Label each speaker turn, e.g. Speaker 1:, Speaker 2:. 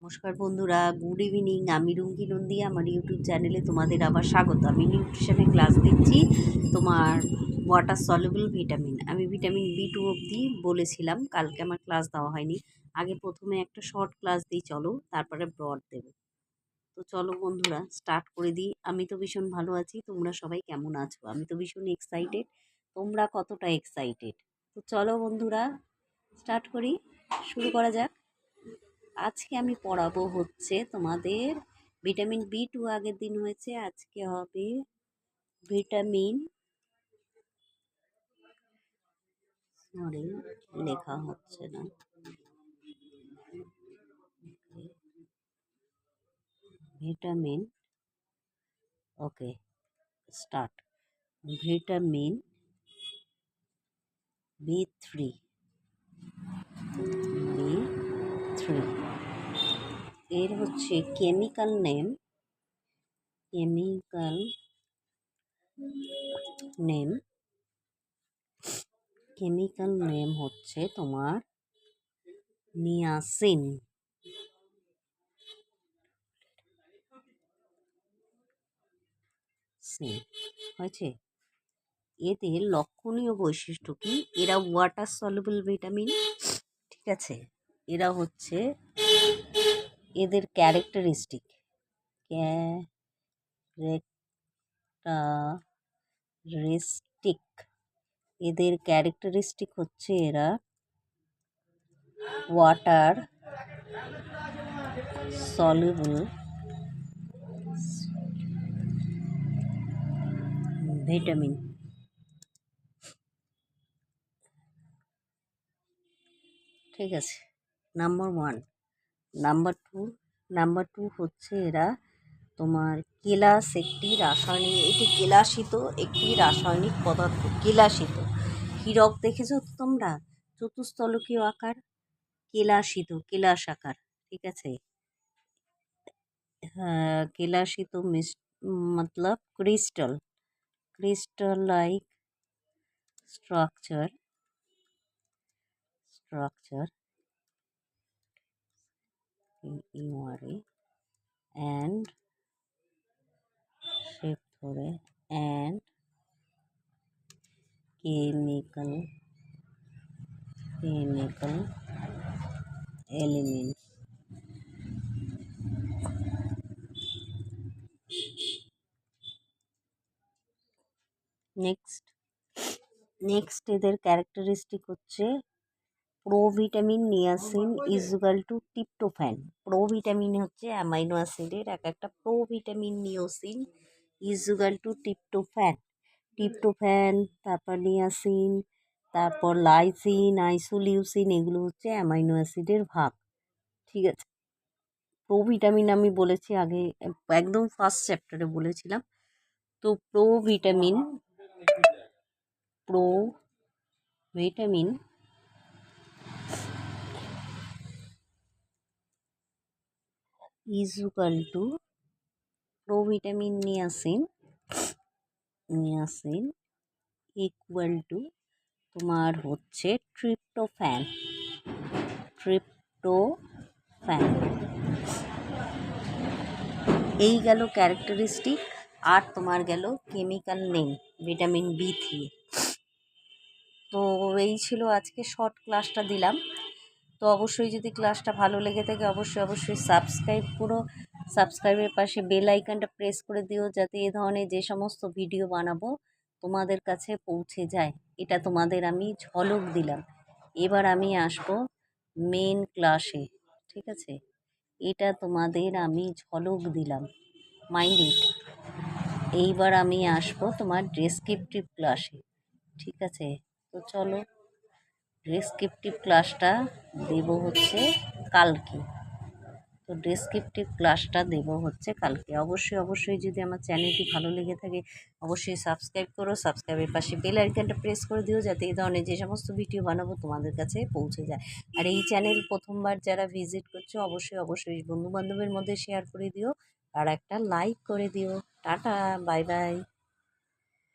Speaker 1: নমস্কার বন্ধুরা, good evening. আমি রুঙ্কি নন্দী, আমার ইউটিউব চ্যানেলে তোমাদের আবার স্বাগত। আমি নিউট্রিশনে ক্লাস দিচ্ছি তোমার ওয়াটার সলিউবল ভিটামিন। আমি ভিটামিন B2 অবধি বলেছিলাম, কালকে আমার ক্লাস দেওয়া হয়নি। আগে প্রথমে একটা শর্ট ক্লাস দিই, চলো, তারপরে ব্রড দেব। তো চলো বন্ধুরা, স্টার্ট করে দিই। আমি তো ভীষণ ভালো আছি, তোমরা সবাই কেমন আছো? আমি তো ভীষণ এক্সাইটেড, তোমরা কতটা এক্সাইটেড? তো চলো বন্ধুরা, স্টার্ট করি, শুরু করা যাক। আজকে আমি পড়াবো হচ্ছে তোমাদের ভিটামিন B2। আগের দিন হয়েছে, আজকে হবে ভিটামিন, সরি লেখা হচ্ছে না, vitamin, okay start. Vitamin B3, B3 এর হচ্ছে chemical name, chemical name, chemical name হচ্ছে তোমার নিয়াসিন। হয়েছে। এদের লক্ষণীয় বৈশিষ্ট্য কি? এরা ওয়াটার সলিউবল ভিটামিন, ঠিক আছে। এরা হচ্ছে এদের ক্যারেক্টারিস্টিক, এদের ক্যারেক্টারিস্টিক হচ্ছে এরা ওয়াটার সলিউবল ভিটামিন, ঠিক আছে। নাম্বার 1। নাম্বার টু হচ্ছে এরা তোমার কেলাস, এটি কেলাসিত একটি রাসায়নিক পদার্থ। কেলাসিত, হীরক দেখেছো তো তোমরা, চতুস্তলকীয় আকার, কেলাস আকার, ঠিক আছে। হ্যাঁ, কেলাসিত মতলব crystal like structure and shape ধরে and chemical elements। নেক্সট এদের ক্যারেক্টারিস্টিক হচ্ছে provitamin niacin is equal to tryptophan. Provitamin হচ্ছে অ্যামাইনো অ্যাসিডের এক একটা, provitamin niacin is equal to tryptophan, তারপর নিয়াসিন, তারপর লাইসিন, আইসোলিউসিন, এগুলো হচ্ছে অ্যামাইনো অ্যাসিডের ভাগ, ঠিক আছে। প্রোভিটামিন আমি বলেছি আগে, একদম ফার্স্ট চ্যাপ্টারে বলেছিলাম। তো provitamin is equal to provitamin niacin equal to তোমার হচ্ছে ট্রিপ্টোফ্যান। এই গেল ক্যারেক্টারিস্টিক, আর তোমার গেল কেমিক্যাল নেম ভিটামিন B3। তো এই ছিল আজকে শর্ট ক্লাসটা দিলাম। তো অবশ্যই যদি ক্লাসটা ভালো লেগে থাকে অবশ্যই সাবস্ক্রাইব করো। সাবস্ক্রাইবের পাশে বেল আইকনটা প্রেস করে দিও, যাতে এ ধরনের যে সমস্ত ভিডিও বানাবো তোমাদের কাছে পৌঁছে যায়। এটা তোমাদের আমি ঝলক দিলাম। এবার আমি আসবো মেন ক্লাসে, ঠিক আছে। এটা তোমাদের আমি ঝলক দিলাম, মাইন্ড ইট। এইবার আমি আসবো তোমার ডেসক্রিপটিভ ক্লাসে, ঠিক আছে। তো চলো, ডেসক্রিপটিভ ক্লাসটা দেব হচ্ছে কালকে। অবশ্যই যদি আমার চ্যানেলটি ভালো লেগে থাকে অবশ্যই সাবস্ক্রাইব করো। সাবস্ক্রাইবের পাশে বেল আইকনটা প্রেস করে দিও, যাতে এই ধরনের যে সমস্ত ভিডিও বানাবো তোমাদের কাছে পৌঁছে যায়। আর এই চ্যানেল প্রথমবার যারা ভিজিট করছো অবশ্যই বন্ধুবান্ধবের মধ্যে শেয়ার করে দিও, আর একটা লাইক করে দিও। Tata, bye bye.